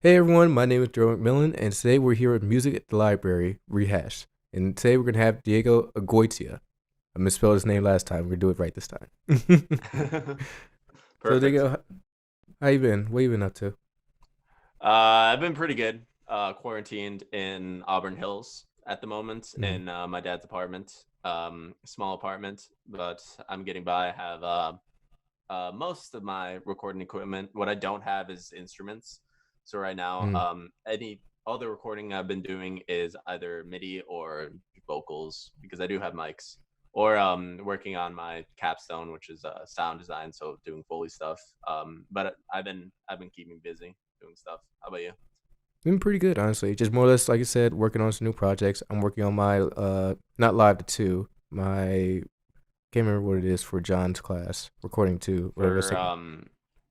Hey everyone, my name is Joe McMillan, and today we're here at Music at the Library Rehash. And today we're gonna have Diego Agoytia. I misspelled his name last time. We're gonna do it right this time. So Perfect. Diego, how you been? What you been up to? I've been pretty good. Quarantined in Auburn Hills at the moment Mm, in my dad's apartment. Small apartment, but I'm getting by. I have most of my recording equipment. What I don't have is instruments. So right now, mm. any all the recording I've been doing is either MIDI or vocals because I do have mics. Or working on my capstone, which is sound design, so doing Foley stuff. But I've been keeping busy doing stuff. How about you? Been pretty good, honestly. Just more or less, like I said, working on some new projects. I'm working on my not live to two. My can't remember what it is for John's class, recording two, whatever. It's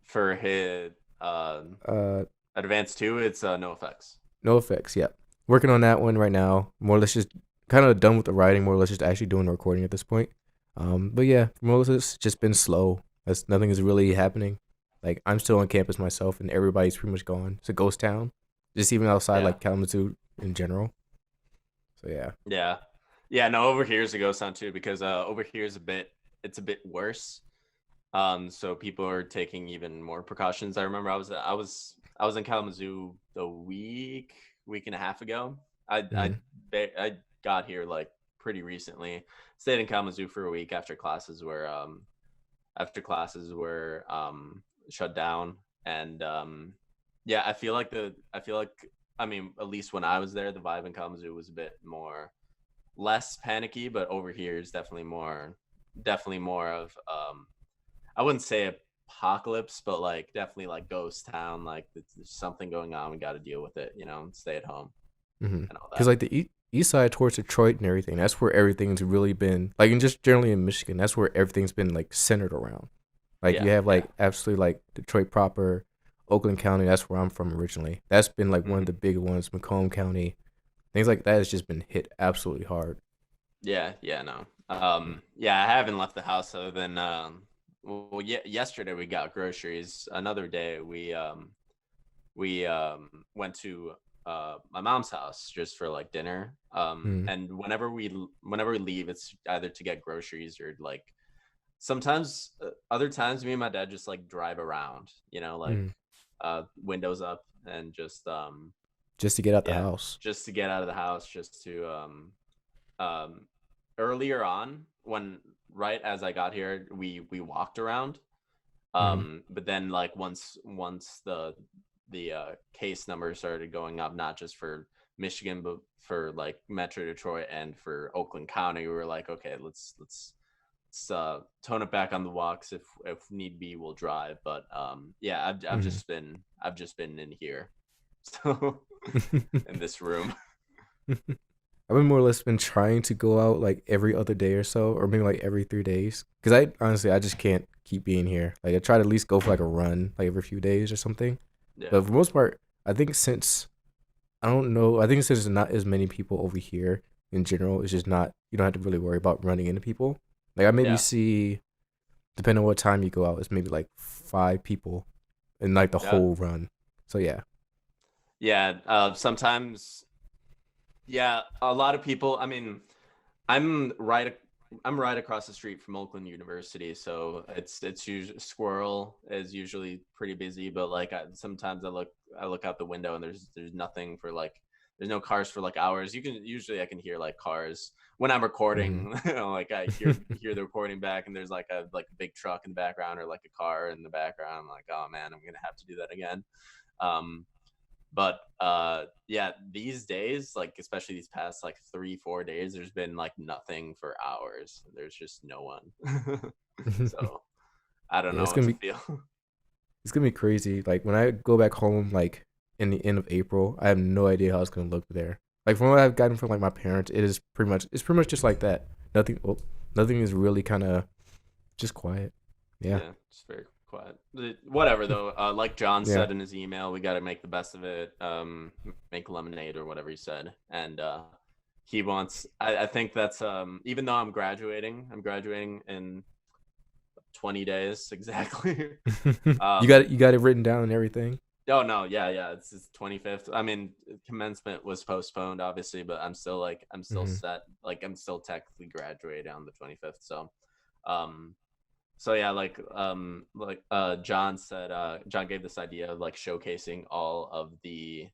For like his uh advanced two, it's no effects. no effects. Yeah, working on that one right now. More or less, just kind of done with the writing. More or less, just actually doing the recording at this point. But yeah, more or less, it's just been slow. As nothing is really happening. Like I'm still on campus myself, and everybody's pretty much gone. It's a ghost town. Just even outside, Yeah, like Kalamazoo in general. So yeah. yeah, yeah. No, over here is a ghost town too because over here is it's a bit worse. So people are taking even more precautions. I remember I was in Kalamazoo a week and a half ago. I I Mm-hmm. I got here like pretty recently. Stayed in Kalamazoo for a week after classes were shut down, and yeah, I mean, at least when I was there, the vibe in Kalamazoo was a bit more less panicky, but over here is definitely more of I wouldn't say apocalypse, but like definitely like ghost town. Like there's something going on, we got to deal with it. Stay at home Mm-hmm. and all Because that. like the east side towards Detroit and everything, that's where everything's really been. Like, and just generally in Michigan, that's where everything's been like centered around. Like you Yeah, have yeah. like absolutely like Detroit proper, Oakland County. That's where I'm from originally. That's been like one of Hmm. the big ones. Macomb County, things like that has just been hit absolutely hard. Yeah, yeah, no. Yeah, I haven't left the house other than well, yeah, yesterday we got groceries. Another day we went to my mom's house just for like dinner. Mm, And whenever we leave, it's either to get groceries or like sometimes other times me and my dad just like drive around, like mm. windows up and just Just to get out the yeah, house. just to get out of the house, just to um earlier on when right as I got here, we walked around. Mm, But then like once the case numbers started going up, not just for Michigan, but for like Metro Detroit and for Oakland County, we were like, okay, let's tone it back on the walks. If need be, we'll drive. But yeah, I've mm. just been in here, so in this room. I've been more or less been trying to go out like every other day or so, or maybe like every 3 days. Cause I honestly I just can't keep being here. Like I try to at least go for like a run like every few days or something. Yeah, But for the most part, I think since I don't know, I think since there's not as many people over here in general, it's just not you don't have to really worry about running into people. Like I maybe yeah, see, depending on what time you go out, it's maybe like 5 people in like the yeah, whole run. So yeah. yeah. Sometimes, yeah, a lot of people. I mean, I'm right. I'm right across the street from Oakland University, so it's usually Squirrel is usually pretty busy, but like sometimes I look out the window and there's nothing for like there's no cars for like hours. I can hear like cars when I'm Hmm. recording. Like I hear the recording back, and there's like a big truck in the background or like a car in the background. I'm like, oh man, I'm gonna have to do that again. Um, but yeah, these days, like especially these past like 3-4 days, there's been like nothing for hours. There's just no one. So I don't Yeah, know what to feel. it's gonna be crazy. Like when I go back home, like in the end of April, I have no idea how it's gonna look there. Like from what I've gotten from like my parents, it's pretty much just like that. Nothing, nothing is really kind of just quiet. Yeah, Yeah, it's very quiet. Whatever though. Like John yeah. said in his email, we got to make the best of it. Make lemonade or whatever he said, and he wants. I think that's even though I'm graduating in 20 days exactly. You um got it written down and everything. Oh no, yeah, it's 25th. I mean, commencement was postponed, obviously, but I'm still Mm-hmm. set. Like, I'm still technically graduating on the 25th. Um, so yeah, John said, John gave this idea of like showcasing all the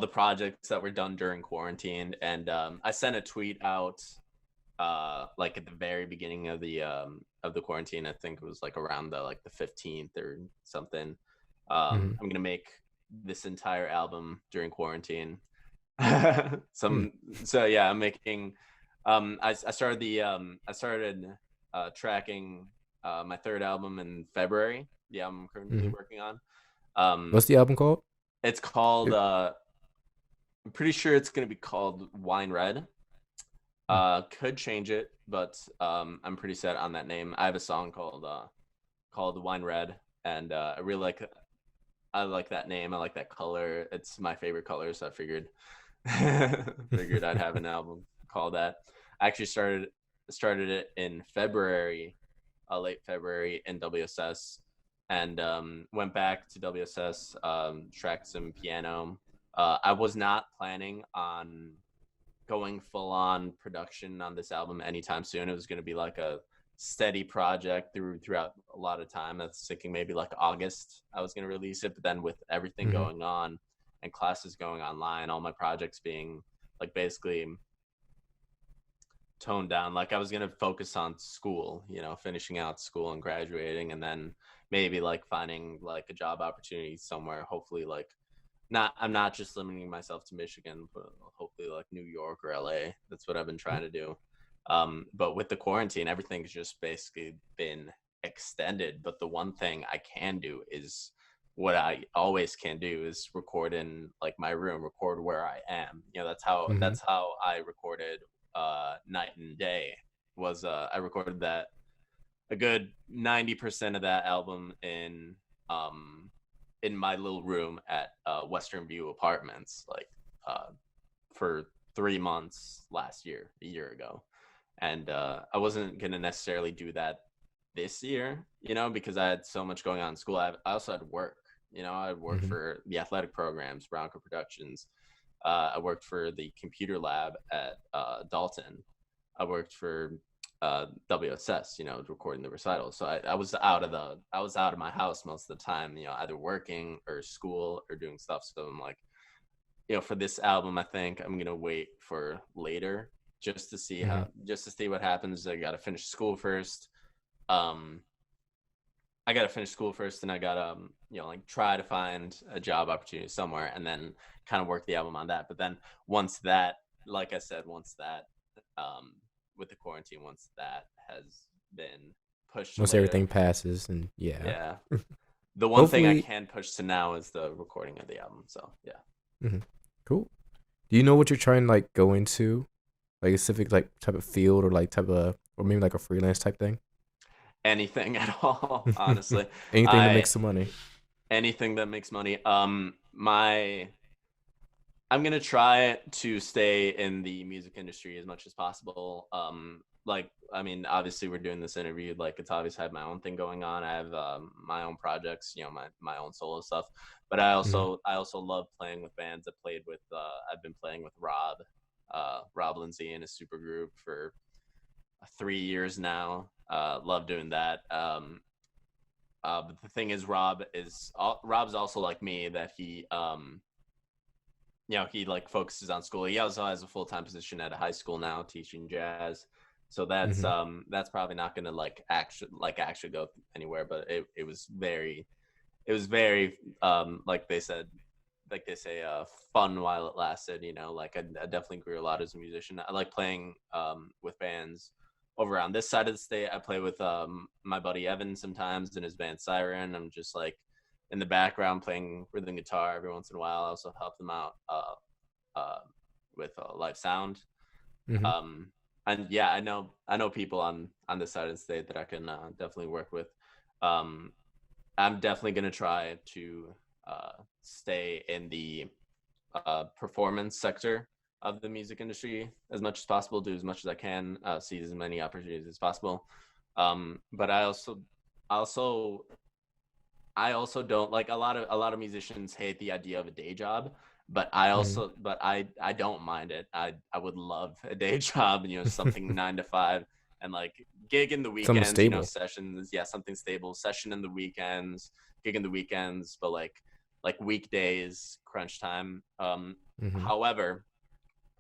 projects that were done during quarantine, and I sent a tweet out like at the very beginning of the quarantine. I think it was like around the 15th or something. Mm-hmm. I'm gonna make this entire album during quarantine. Hmm. Some so yeah, I'm making I started tracking my third album in February. Yeah, I'm currently Mm-hmm. working on. Um What's the album called? it's called It, I'm pretty sure it's gonna be called Wine Red. mm, Could change it, but I'm pretty set on that name. I have a song called Wine Red, and I like that name. I like that color. It's my favorite color, so I figured I'd have an album called that. I actually started it in February, late February in WSS, and went back to WSS, tracked some piano. I was not planning on going full on production on this album anytime soon. It was going to be like a steady project throughout a lot of time. I was thinking maybe like August I was going to release it, but then with everything mm-hmm. going on and classes going online, all my projects being like basically toned down. Like I was going to focus on school, finishing out school and graduating, and then maybe like finding like a job opportunity somewhere, hopefully like not I'm not just limiting myself to Michigan, but hopefully like New York or LA. That's what I've been trying to do. But with the quarantine, everything's just basically been extended. But the one thing I can do is what I always can do is record in like my room, record where I am. Mm-hmm. That's how I recorded Night and Day. Was I recorded that a good 90% of that album um in my little room at Western View Apartments, like uh, for 3 months last year, a year ago. And I wasn't gonna necessarily do that this year, because I had so much going on in school. I also had work. I worked Mm-hmm. for the athletic programs, Bronco Productions. I worked for the computer lab at Dalton. I worked for WSS, recording the recitals. So I was out of my house most of the time, either working or school or doing stuff. So I'm like, for this album, I think I'm gonna wait for later Mm-hmm. just to see what happens. I gotta finish school first. Um, I gotta finish school first, and I gotta like try to find a job opportunity somewhere, and then kind of work the album on that. But then once that, like I said, um, with the quarantine, once that has been pushed to Once everything later, passes, and yeah, yeah. The one thing I hopefully. can push to now is the recording of the album. So yeah. Mhm. Cool. Do you know what you're trying to like go into, like a specific like type of field or like type of or maybe like a freelance type thing? Anything at all, honestly. Anything to make I some money. Anything that makes money. My I'm gonna try to stay in the music industry as much as possible. Like I mean, obviously we're doing this interview. Like it's obviously have my own thing going on. I have my own projects, my own solo stuff. But Mm-hmm. I also love playing with bands. I've been playing with Rob Lindsay in a super group for 3 years now. Love doing that. But the thing is, Rob's also like me, that he like focuses on school. He also has a full time position at a high school now, teaching jazz. So Mm-hmm. that's probably not gonna actually go anywhere. But it was very like they say, fun while it lasted. Like I definitely grew a lot as a musician. I like playing with bands over on this side of the state. I play with my buddy Evan sometimes in his band Siren. I'm just like in the background playing rhythm guitar every once in a while. I also help them out uh, with live sound. Mm-hmm. Um, and yeah, I know people on this side of the state that I can definitely work with. Um, I'm definitely gonna try to stay in the performance sector of the music industry as much as possible. Do as much as I can. Seize as many opportunities as possible. But I also I also don't like a lot of musicians hate the idea of a day job, but Mhm. I don't mind it. I would love a day job, you know, something 9 to 5, and like gig in the Something weekends, you know, stable. sessions, yeah, something stable, session in the weekends, gig in the weekends, but like weekdays, crunch time. Hmm. However,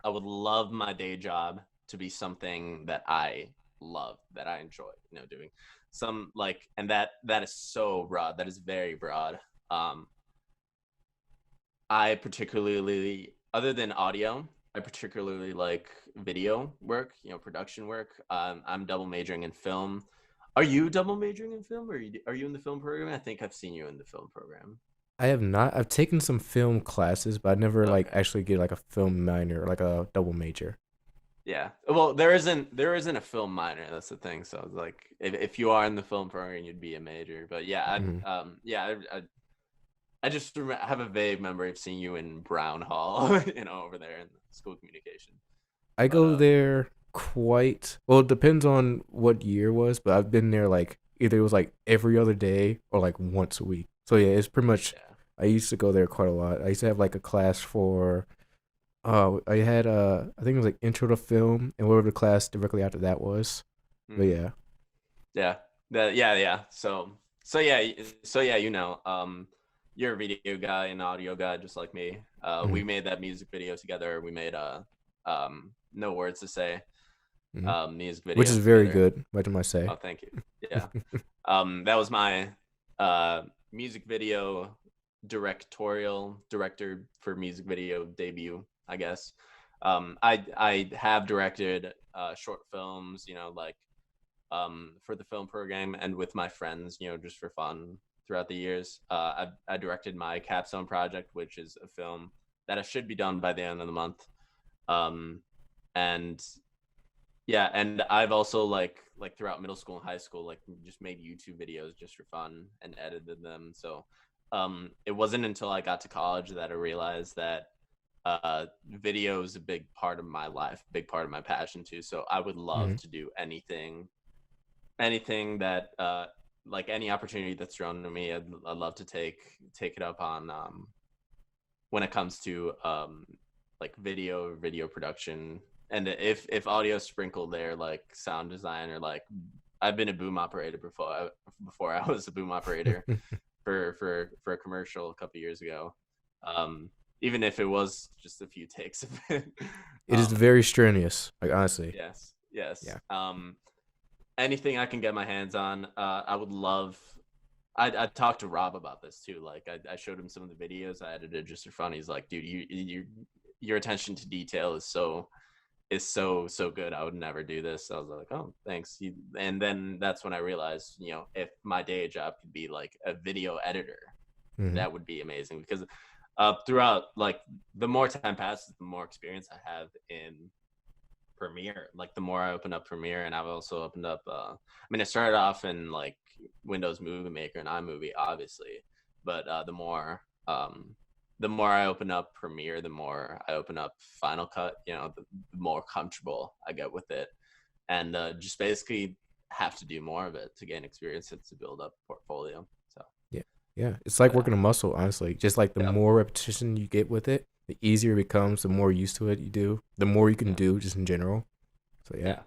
I would love my day job to be something that I love, that I enjoy, you know, doing some like, and that is so broad. That is very broad. Um, I particularly, other than audio, I particularly like video work, you know, production work. I'm double majoring in film. Are you double majoring in film, or are you in the film program? I think I've seen you in the film program. I have not. I've taken some film classes, but I never like Okay. actually get like a film minor or like a double major. Yeah. Well, there isn't a film minor. That's the thing. So it's like if you are in the film program, you'd be a major. But yeah, Hmm. I just have a vague memory of seeing you in Brown Hall, you know, over there in school communication. I But go there quite well. It depends on what year it was, but I've been there like either it was like every other day or like once a week. So yeah, it's pretty much. yeah. I used to go there quite a lot. I used to have like a class for. I had I think it was like intro to film and whatever the class directly after that was. But Hmm. yeah. Yeah. Yeah. So yeah, you know, you're a video guy and audio guy just like me. We Hmm. made that music video together. We made no words to say Hmm. music Which video is very together. good. What I must say. Oh, thank you. Yeah. That was my uh music video director for music video debut, I guess. I have directed short films, you know, like for the film program and with my friends, you know, just for fun throughout the years. I directed my Capstone Project, which is a film that should be done by the end of the month. Um, and yeah, and I've also like throughout middle school and high school, like just made YouTube videos just for fun and edited them. So it wasn't until I got to college that I realized that video is a big part of my life, big part of my passion too. So I would love Hmm. to do anything that like any opportunity that's thrown to me, I'd love to take it up on when it comes to like video production, and if audio sprinkled there, like sound design, or like I've been a boom operator before I was a boom operator for a commercial a couple years ago. um Even if it was just a few takes of it. It is um very strenuous. Like honestly. yes. Yeah. Anything I can get my hands on, I would love. I talked to Rob about this too. Like I showed him some of the videos I edited just for fun. He's like, dude, your attention to detail is so good. I would never do this. I was like, oh, thanks. And then that's when I realized, you know, if my day job could be like a video editor, Hmm. that would be amazing, because throughout, like, the more time passes, the more experience I have in Premiere. Like the more I open up Premiere, and I've also opened up. I mean, I started off in like Windows Movie Maker and iMovie, obviously, but the more I open up Premiere, the more I open up Final Cut. You know, the more comfortable I get with it, and just basically have to do more of it to gain experience and to build up portfolio. So Yeah. Yeah. It's like yeah, working a muscle, honestly. Just like the yep, more repetition you get with it, the easier it becomes, the more used to it you do, the more you can yeah, do just in general. So yeah. yeah.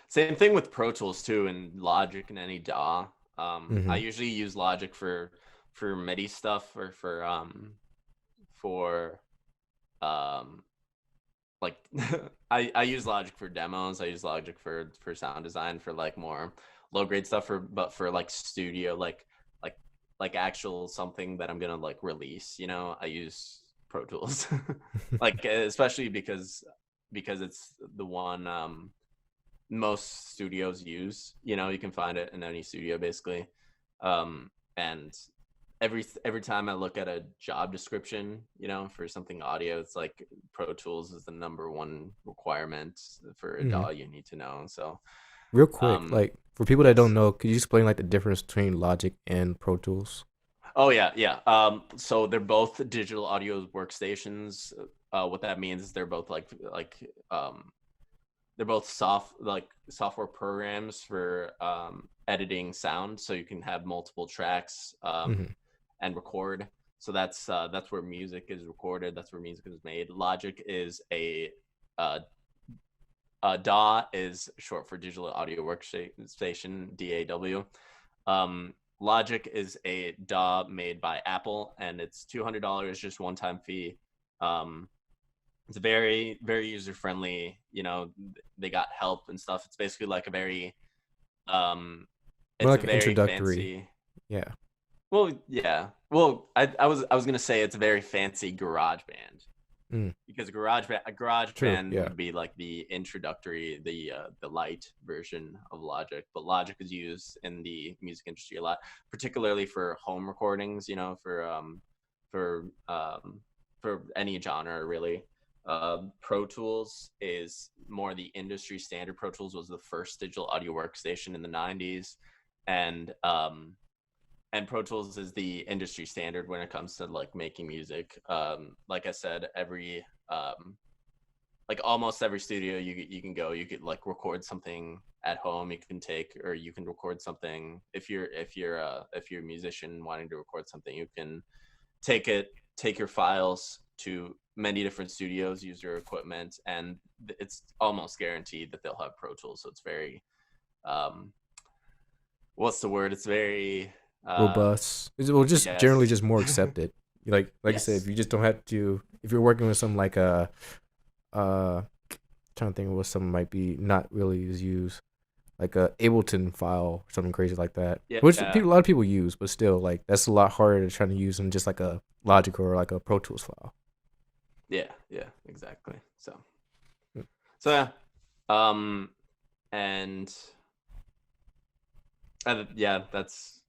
Same thing with Pro Tools too, and Logic and any DAW. I Hmm. usually use Logic for MIDI stuff, or for um like I use Logic for demos. I use Logic for sound design, for like more low grade stuff, but for like studio, like like actual something that I'm gonna like release. You know, I use Pro Tools, like especially because it's the one most studios use. You know, you can find it in any studio basically. And every time I look at a job description, you know, for something audio, it's like Pro Tools is the number one requirement for a Hmm. DAW you need to know. So Real quick, um like for people that don't yes. know, could you explain like the difference between Logic and Pro Tools? Oh yeah. So they're both digital audio workstations. What that means is they're both like they're both software programs for editing sound, so you can have multiple tracks Hmm. and record. So that's where music is recorded. That's where music is made. Logic is uh, DAW is short for Digital Audio Workstation, DAW. Logic is a DAW made by Apple, and it's $200, just one time fee. Um, it's very very user friendly. They got help and stuff. It's basically like a very um, More it's a like an very introductory. fancy. Yeah. Well, yeah. Well, I was gonna say it's a very fancy garage band, Mm, because a garage true. band Yeah. would be like the introductory, the light version of Logic. But Logic is used in the music industry a lot, particularly for home recordings. For for any genre really. Pro Tools is more the industry standard. Pro Tools was the first digital audio workstation in the 90s, and Pro Tools is the industry standard when it comes to like making music. Like I said, like almost every studio you can go, you could like record something at home. You can take, or you can record something if you're a musician wanting to record something. You can take your files to many different studios, use your equipment, and it's almost guaranteed that they'll have Pro Tools. So it's very um, what's the word? It's very Robust. Well, just generally yes. just more accepted. Like I said, if Yes. you just don't have to, if you're working with some like trying to think of what some might be not really is used, like a Ableton file, something crazy like that, which Yeah. people, a lot of people use, but still, like that's a lot harder to try to use than just like a Logic or like a Pro Tools file. Yeah, exactly. So Mm. so yeah. Um and yeah, I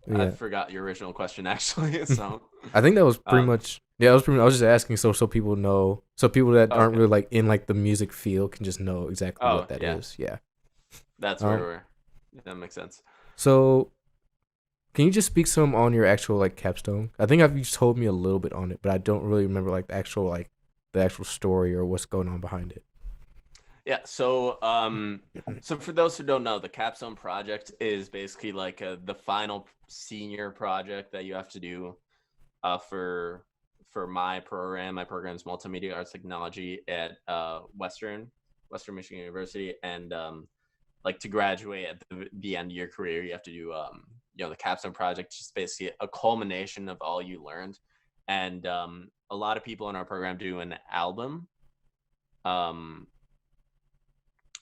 Yeah, forgot your original question actually. So I think that was pretty um much. Yeah, I was pretty. I was just asking so people know, so people that aren't okay. really like in like the music field can just know exactly what Oh, that yeah. is. Yeah. That's where Um. we're that makes sense. So can you just speak some on your actual like capstone? I think I've you told me a little bit on it, but I don't really remember like the actual story or what's going on behind it. Yeah, so for those who don't know, the Capstone Project is basically like the final senior project that you have to do for my program. My program is multimedia arts technology at Western Michigan University, and like to graduate at the end of your career, you have to do the Capstone Project, just basically a culmination of all you learned. And a lot of people in our program do an album. Um,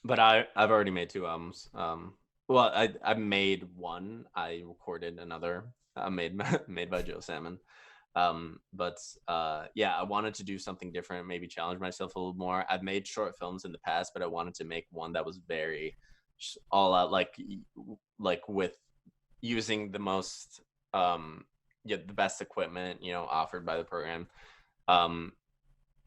but I've already made two albums. Well, I made one. I recorded another. Made made by Joe Salmon. But yeah, I wanted to do something different, maybe challenge myself a little more. I've made short films in the past, but I wanted to make one that was very all out, like with using the most the best equipment offered by the program. Um,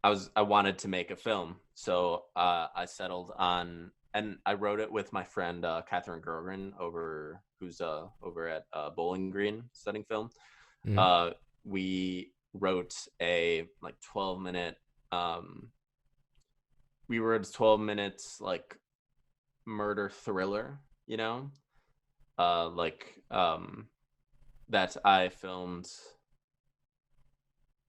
I wanted to make a film, so I settled on, and I wrote it with my friend Catherine Gergen who's over at Bowling Green studying film. Mm-hmm. Uh, we wrote a like 12-minute. Um, we wrote a 12 minutes like murder thriller, like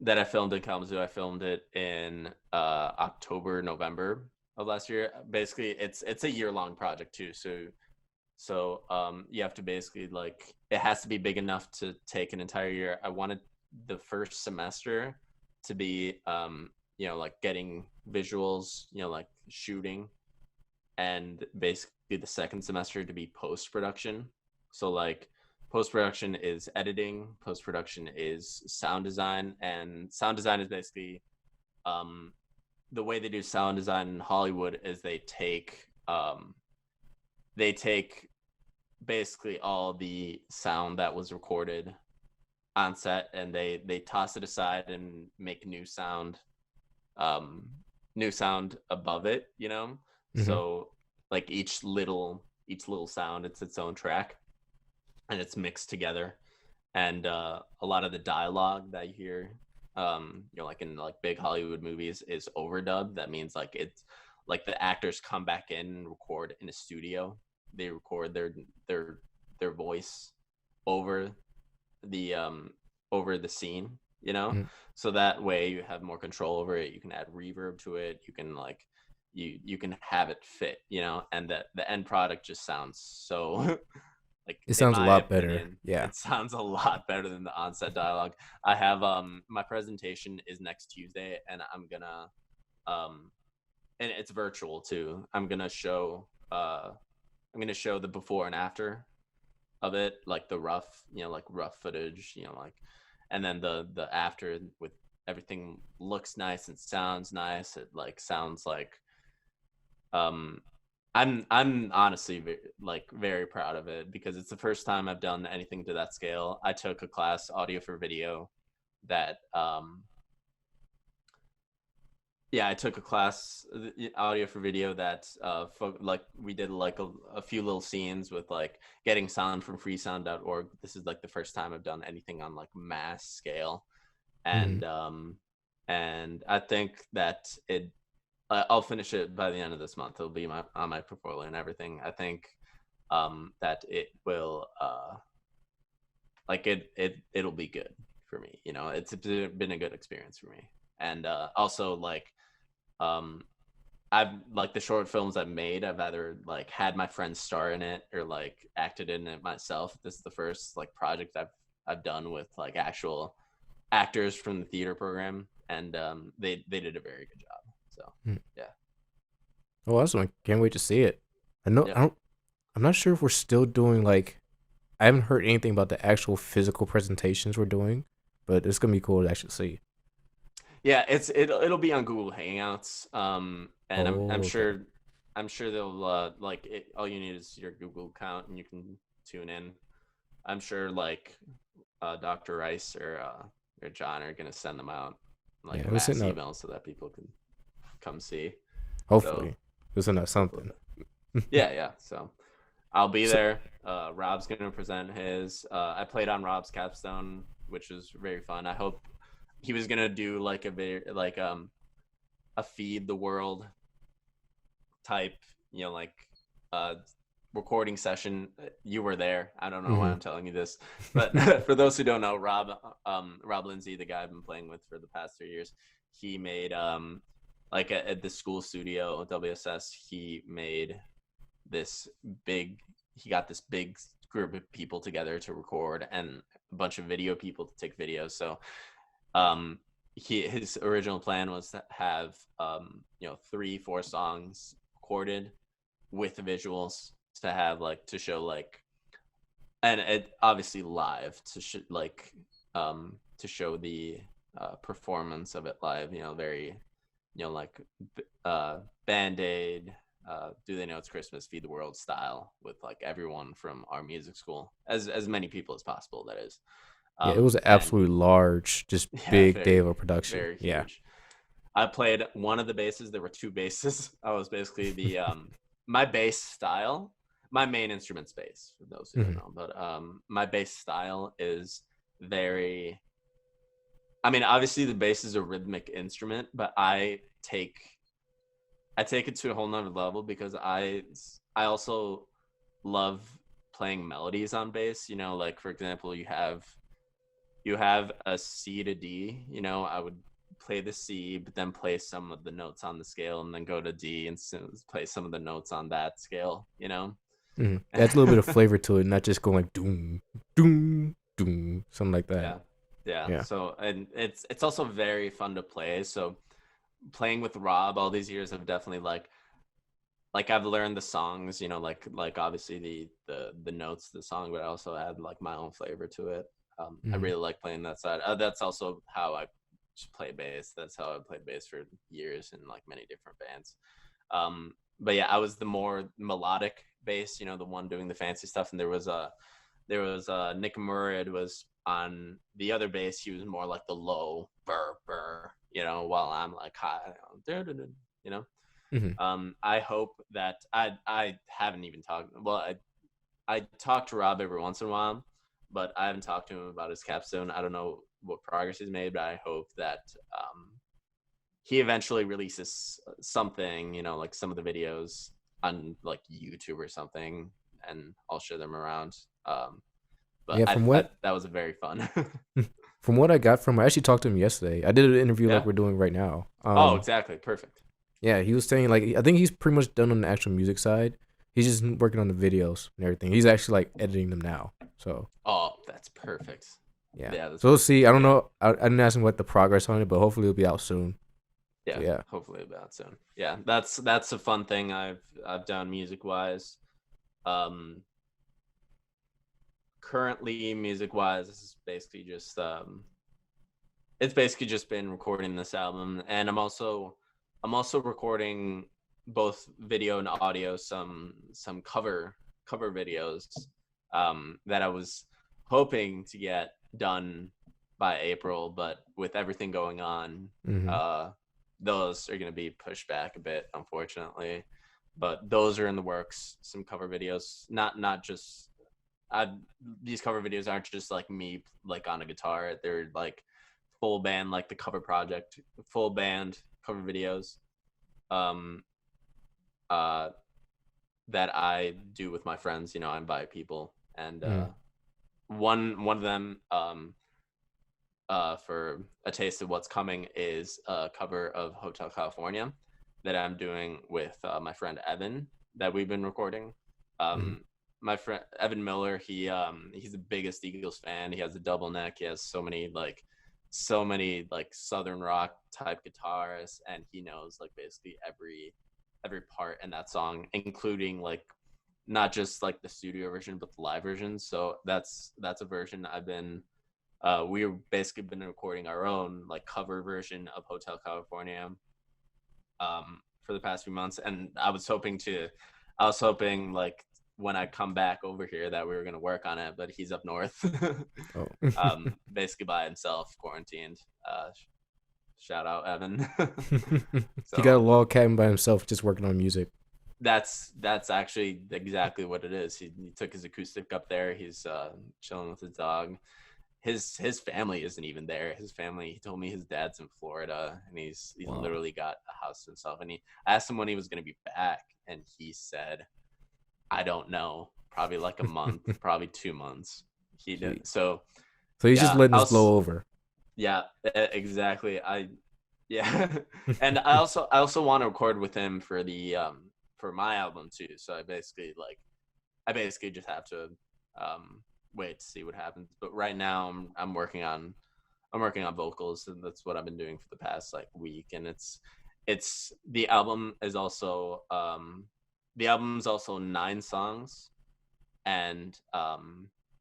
that I filmed in Kalamazoo. I filmed it in October, November of last year. Basically, it's a year-long project too. So you have to basically like it has to be big enough to take an entire year. I wanted the first semester to be like getting visuals, like shooting, and basically the second semester to be post production. So like post production is editing, post production is sound design, and sound design is basically um, the way they do sound design in Hollywood is they take basically all the sound that was recorded on set, and they toss it aside and make um new sound above it, Mm-hmm. so like each little sound, it's its own track, and it's mixed together. And a lot of the dialogue that you hear like in like big Hollywood movies is overdubbed. That means like it's like the actors come back in and record in a studio. They record their voice over the scene, you know, Mm. so that way you have more control over it. You can add reverb to it. You can like you can have it fit, you know, and the end product just sounds so like, It in sounds a my lot better. opinion, Yeah. it sounds a lot better than the onset dialogue. I have my presentation is next Tuesday, and um and it's virtual too. I'm gonna show the before and after of it, like the rough, you know, like rough footage, you know, like, and then the after with everything looks nice and sounds nice. It like sounds like um I'm honestly like very proud of it because it's the first time I've done anything to that scale. I took a class, audio for video, that yeah, I took a class, audio for video, that like we did like a few little scenes with like getting sound from freesound.org. This is like the first time I've done anything on like mass scale, Hmm. and I think that I'll finish it by the end of this month. It'll be on my portfolio and everything. I think that it will like it'll be good for me. You know, it's been a good experience for me, and also like um I've like the short films I've made, I've either like had my friends star in it or like acted in it myself. This is the first like project I've done with like actual actors from the theater program, and they did a very good job. So yeah, Oh, awesome! I can't wait to see it. I know. yep. I don't. I'm not sure if we're still doing like. I haven't heard anything about the actual physical presentations we're doing, but it's gonna be cool to actually see. Yeah, it'll be on Google Hangouts. And I'm Oh, okay. sure they'll like it, all you need is your Google account and you can tune in. I'm sure like Dr. Rice or John are gonna send them out Yeah, like we're mass sitting up. emails so that people can come see. So Hopefully, we're sitting up hopefully, something. yeah, yeah. So I'll be So, there. Rob's gonna present his. I played on Rob's capstone, which was very fun. I hope he was gonna do like a very like a feed the world type, you know, like uh recording session. You were there. I don't know why mhm. I'm telling you this, but for those who don't know, Rob Lindsay, the guy I've been playing with for the past 3 years, he made like at the school studio WSS, he made this big he got this big group of people together to record and a bunch of video people to take videos. So um his original plan was to have you know 3-4 songs recorded with visuals to have like to show like, and it obviously live to to show the performance of it live, you know, very, you know, like Band-Aid, Do They Know It's Christmas, Feed the World style, with like everyone from our music school, as many people as possible, that is. Yeah, it was an And absolutely large, just yeah, big day of very a production. very Yeah. huge. I played one of the basses. There were two basses. I was basically the my bass style. My main instrument's bass, for those who don't Hmm. know. But my bass style is very. I mean, obviously the bass is a rhythmic instrument, but I take it to a whole nother level because I also love playing melodies on bass. You know, like for example, you have a C to D. You know, I would play the C, but then play some of the notes on the scale, and then go to D and play some of the notes on that scale. You know. Hmm. Adds a little bit of flavor to it, not just going like doom, doom, doom, something like that. Yeah, yeah. Yeah. So, and it's also very fun to play. So playing with Rob all these years, I've definitely like I've learned the songs, you know, like obviously the notes of the song, but I also add like my own flavor to it. I Hmm. really like playing that side. That's also how I play bass. That's how I played bass for years in like many different bands. But yeah, I was the more melodic bass, you know, the one doing the fancy stuff, and there was Nick Murray was on the other bass. He was more like the low burr burr, you know, while I'm like high, you know. Hmm. I hope that I haven't even talked. Well, I talk to Rob every once in a while, but I haven't talked to him about his capstone. I don't know what progress he's made, but I hope that he eventually releases something, like some of the videos on like YouTube or something, and I'll share them around. But Yeah, from what that was a very fun. from what I got from, I actually talked to him yesterday. I did an interview like Yeah. we're doing right now. Oh, exactly. Perfect. Yeah, he was saying like I think he's pretty much done on the actual music side. He's just working on the videos and everything. He's actually like editing them now. So Oh, that's perfect. yeah. Yeah, that's So we'll see. I don't yeah. know. I didn't ask him what the progress on it, but hopefully it'll be out soon. So Yeah, yeah. hopefully about soon. Yeah, that's a fun thing I've done music wise. Um, Currently music wise, this is basically just it's basically just been recording this album, and I'm also recording both video and audio, some cover videos that I was hoping to get done by April, but with everything going on, Mm-hmm. uh those are going to be pushed back a bit, unfortunately. But those are in the works, some cover videos, not just I these cover videos aren't just like me like on a guitar. They're like full band, like the cover project, full band cover videos um uh that I do with my friends. I invite people, and Mm-hmm. one of them, for a taste of what's coming, is a cover of Hotel California that I'm doing with my friend Evan, that we've been recording. Mm-hmm. My friend Evan Miller, he's the biggest Eagles fan. He has a double neck. He has so many southern rock type guitars, and he knows like basically every part in that song, including like not just like the studio version but the live version. So that's a version I've been we've basically been recording our own like cover version of Hotel California for the past few months, and I was hoping like when I come back over here that we were going to work on it, but he's up north. Oh. Basically by himself, quarantined. Shout out Evan. He got a So log cabin by himself, just working on music. that's actually exactly what it is. He took his acoustic up there. He's chilling with his dog. His family isn't even there. His family, he told me his dad's in Florida, and he's Wow. literally got a house to himself. And I asked him when he was going to be back, and he said, I don't know, probably like a month, probably 2 months. He did. Sweet. So So he's just yeah, letting this blow over. yeah, exactly. Yeah. And I also want to record with him for my album too. So I basically just have to wait to see what happens. But right now I'm working on vocals, and that's what I've been doing for the past like week. And it's the album's also 9 songs, and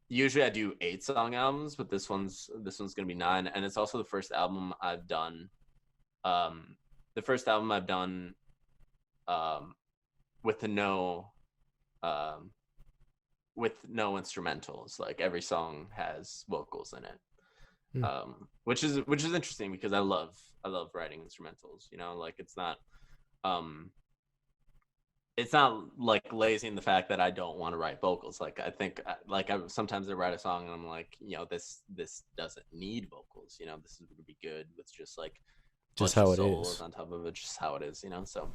usually I do 8-song albums, but this one's gonna be 9, and it's also the first album I've done. The first album I've done um, with no um, instrumentals. Like every song has vocals in it, Hmm. which is interesting because I love writing instrumentals. Like um, it's not like lazy in the fact that I don't want to write vocals. Like I think like sometimes I write a song and I'm like, this doesn't need vocals. This is going to be good with just like a Just bunch of how it solos is. on top of it, just how it is. So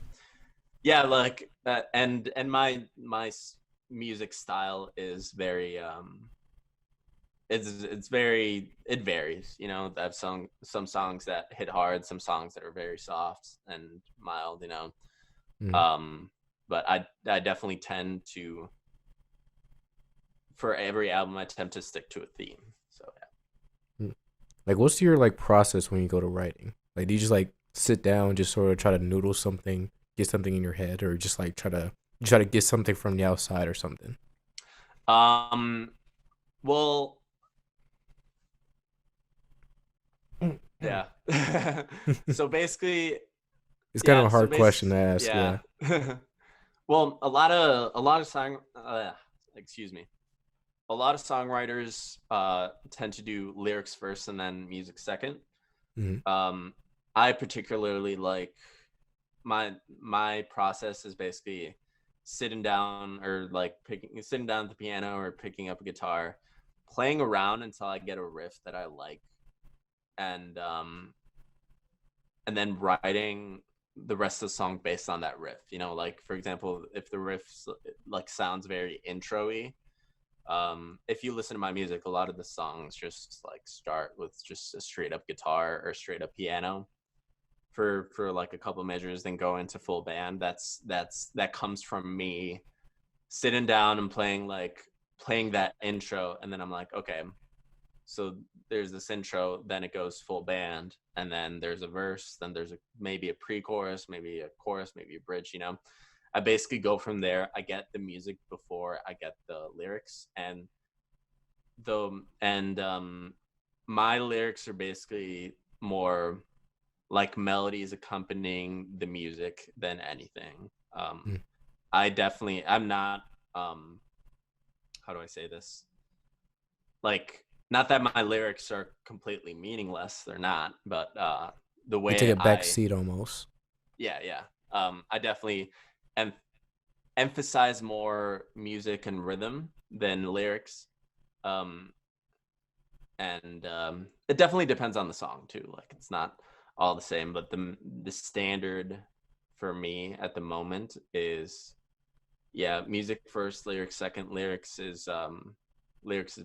yeah, like and my music style is very it's very, it varies. I have some songs that hit hard, some songs that are very soft and mild. Mm. um but I definitely tend to, for every album, I tend to stick to a theme. So Mm. Like, what's your like process when you go to writing? Like, do you just like sit down, just sort of try to noodle something, get something in your head, or just like try to get something from the outside or something? yeah. Well, yeah. So basically, It's kind of yeah. a So hard question to base, ask. yeah. Yeah. Well, a lot of excuse me. A lot of songwriters tend to do lyrics first and then music second. Mm-hmm. Um, I particularly like my process is basically sitting down, or like sitting down at the piano or picking up a guitar, playing around until I get a riff that I like, and and then writing the rest of the song based on that riff. You know, like for example, if the riff like sounds very intro-y, if you listen to my music, a lot of the songs just like start with just a straight up guitar or straight up piano for like a couple measures, then go into full band. That comes from me sitting down and playing that intro, and then I'm like, okay, so there's this intro, then it goes full band, and then there's a verse, then there's maybe a pre-chorus, maybe a chorus, maybe a bridge. You know, I basically go from there. I get the music before I get the lyrics, and the and my lyrics are basically more like melodies accompanying the music than anything. Mm. I'm not how do I say this? Like, not that my lyrics are completely meaningless, they're not, but the You take way a back seat almost. yeah. I definitely em- emphasize more music and rhythm than lyrics. Um, and it definitely depends on the song too. Like, it's not all the same, but the standard for me at the moment is, yeah, music first, lyrics second. Lyrics is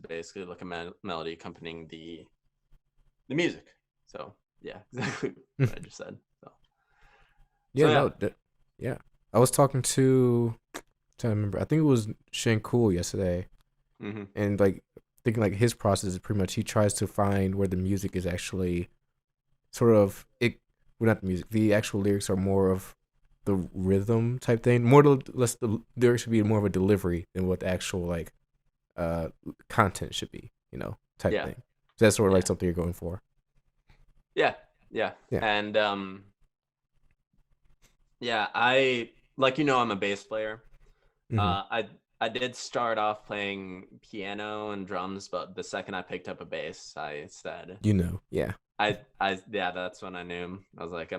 basically like a melody accompanying the music. So yeah, exactly what I just said. So Yeah, yeah. no, yeah. I was talking to, trying to remember. I think it was Shane Cool yesterday, Hmm. and like thinking like his process is pretty much he tries to find where the music is actually sort of it. Well, not the music. The actual lyrics are more of the rhythm type thing. More to less the lyrics should be more of a delivery than what the actual like uh content should be. You know, type Yeah. thing. So that's sort of like Yeah. something you're going for. Yeah. Yeah. Yeah. And yeah, I like, I'm a bass player. Hmm. I did start off playing piano and drums, but the second I picked up a bass, I said You know. Yeah. yeah, that's when I knew. I was like,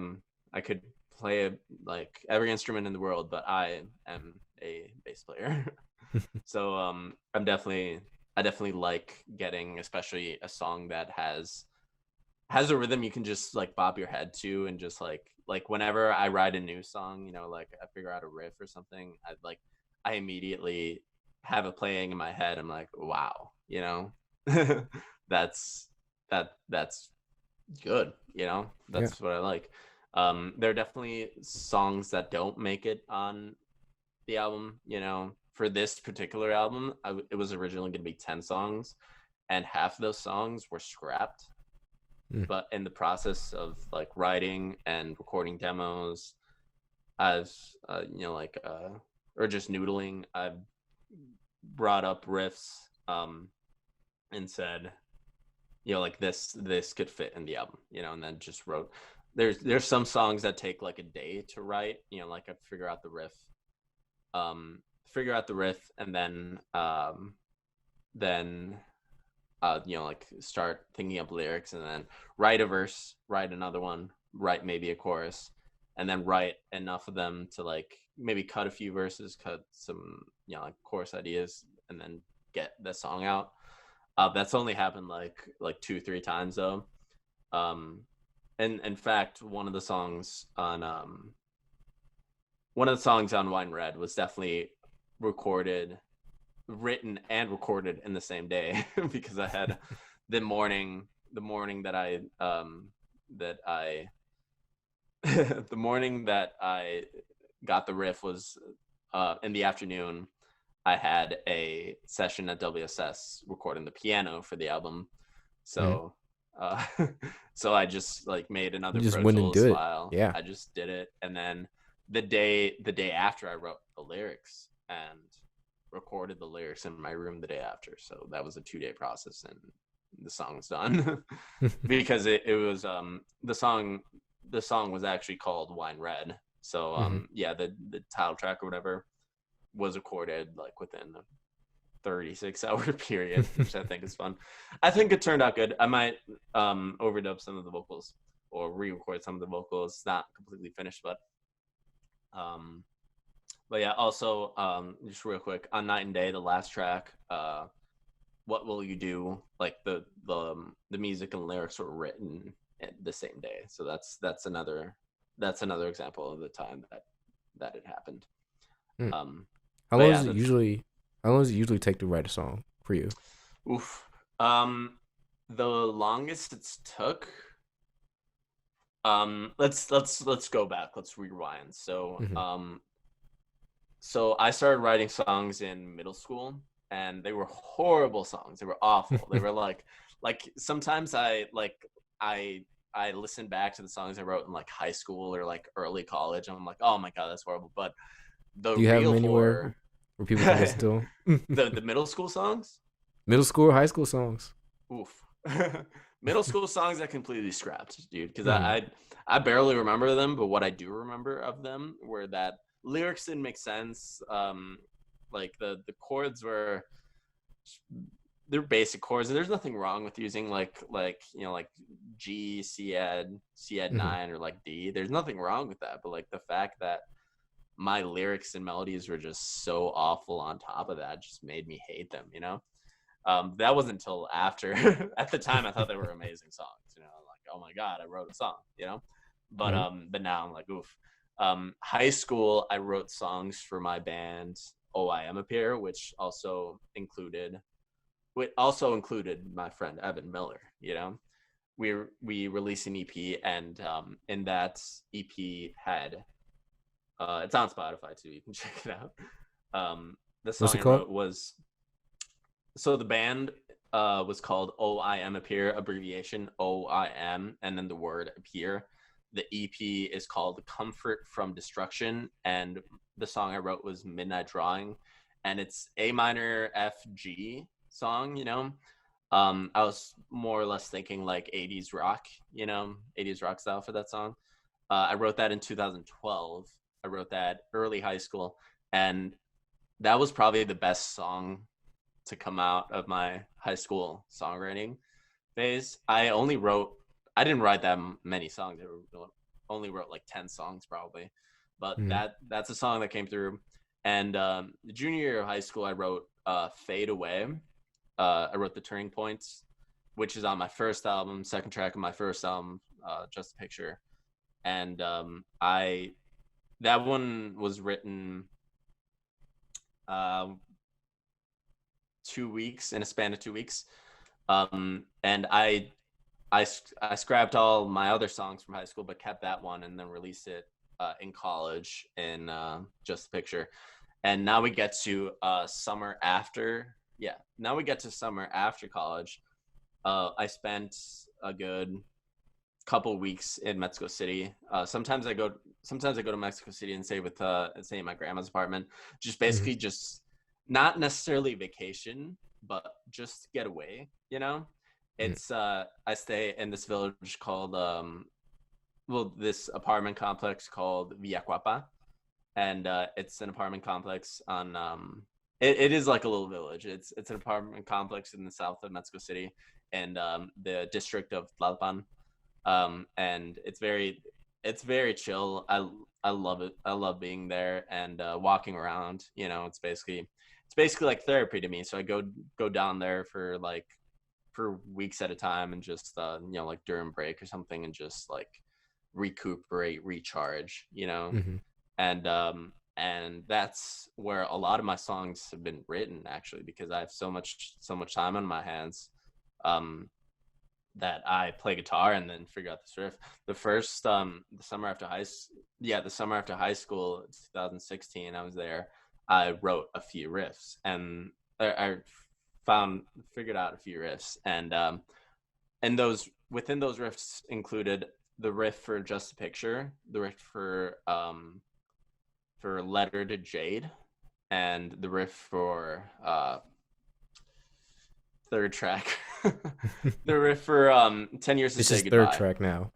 I could play like every instrument in the world, but I am a bass player. So I definitely like getting, especially a song that has a rhythm you can just like bop your head to, and just like whenever I write a new song, like I figure out a riff or something, I immediately have it playing in my head. I'm like, wow, that's that's good, Yeah. that's what I like. There are definitely songs that don't make it on the album. For this particular album, it was originally going to be 10 songs, and half of those songs were scrapped. Mm. But in the process of like writing and recording demos, I've or just noodling, I've brought up riffs, and said, like this could fit in the album, and then just wrote. There's some songs that take like a day to write, like I figure out the riff, and then like start thinking up lyrics, and then write a verse, write another one, write maybe a chorus, and then write enough of them to like maybe cut a few verses, cut some, like chorus ideas, and then get the song out. That's only happened like 2 3 times though. Um, and in fact, one of the songs on Wine Red was definitely recorded written and recorded in the same day, because I had the morning that I the morning that I got the riff was in the afternoon. I had a session at WSS recording the piano for the album. Mm. So uh so I just like made You another just Pro went and Tools do it. file. Yeah. I just did it, and then the day after, I wrote the lyrics and recorded the lyrics in my room the day after. So that was a 2-day process, and the song was done. Because it was the song was actually called Wine Red. So Hmm. yeah, the title track or whatever was recorded like within a 36-hour period, which I think is fun. I think it turned out good. I might overdub some of the vocals or re-record some of the vocals. It's not completely finished, um but yeah, also, just real quick, on Night and Day, the last track, What Will You Do? Like the music and lyrics were written the same day. So that's another example of the time that it happened. Mm. Um, How but long yeah, does it that's usually? How long does it usually take to write a song for you? oof. The longest it's took. Let's go back. Let's rewind. Hmm. So I started writing songs in middle school, and they were horrible songs. They were awful. They were like sometimes I I listen back to the songs I wrote in like high school or like early college, and I'm like, oh my god, that's horrible. But the Do you have them real anywhere horror, where people can listen the to them? the middle school songs, Middle school or high school songs? oof. Middle school songs I completely scrapped, dude, because Hmm. I barely remember them, but what I do remember of them were that lyrics didn't make sense. Like the chords were they're basic chords. There's nothing wrong with using like like G, C add Hmm. 9 or like D. There's nothing wrong with that, but like the fact that my lyrics and melodies were just so awful on top of that just made me hate them, you know? That wasn't until after. At the time I thought they were amazing songs, you know, like, oh my god, I wrote a song, you know? Hmm. But now I'm like, oof. High school I wrote songs for my band Oh I Am a Peer, which also included my friend Evan Miller, you know? We released an EP, and in that EP had it's on Spotify too. You can check it out. The What's song it I called? wrote was so the band was called Oh I Am Appear, abbreviation OIM, and then the word appear. The EP is called Comfort from Destruction, and the song I wrote was Midnight Drawing, and it's A minor F G song. You know, I was more or less thinking like 80s rock, 80s rock style for that song. I wrote that in 2012. I wrote that early high school, and that was probably the best song to come out of my high school songwriting phase. I didn't write that many songs. I only wrote like 10 songs probably, but Hmm. that's a song that came through. And the junior year of high school, I wrote Fade Away. I wrote The Turning Points, which is on my first album, second track of my first album, Just a Picture. And I that one was written uh, 2 weeks in a span of 2 weeks. And I scrapped all my other songs from high school, but kept that one and then released it in college in Just a Picture. And now we get to summer after. Yeah, now we get to summer after college. I spent a good couple weeks in Mexico City. Sometimes I go to Mexico City and stay in my grandma's apartment. Just Hmm. basically just not necessarily vacation, but just get away, you know? Hmm. It's I stay in this village called this apartment complex called Villa Cuapa, and it's an apartment complex on it is like a little village. It's an apartment complex in the south of Mexico City, and the district of Tlalpan, and it's very chill. I love it. I love being there and walking around. It's basically like therapy to me. So I go down there for weeks at a time, and just like during break or something, and just like recuperate, recharge. Hmm. And that's where a lot of my songs have been written, actually, because I have so much time on my hands. Um, that I play guitar and then figure out this riff. The summer after high school, 2016, I was there. I wrote a few riffs, and I figured out a few riffs, and those within those riffs included the riff for Just a Picture, the riff for Letter to Jade, and the riff for third track. The riff for 10 years to This say is third goodbye. track now.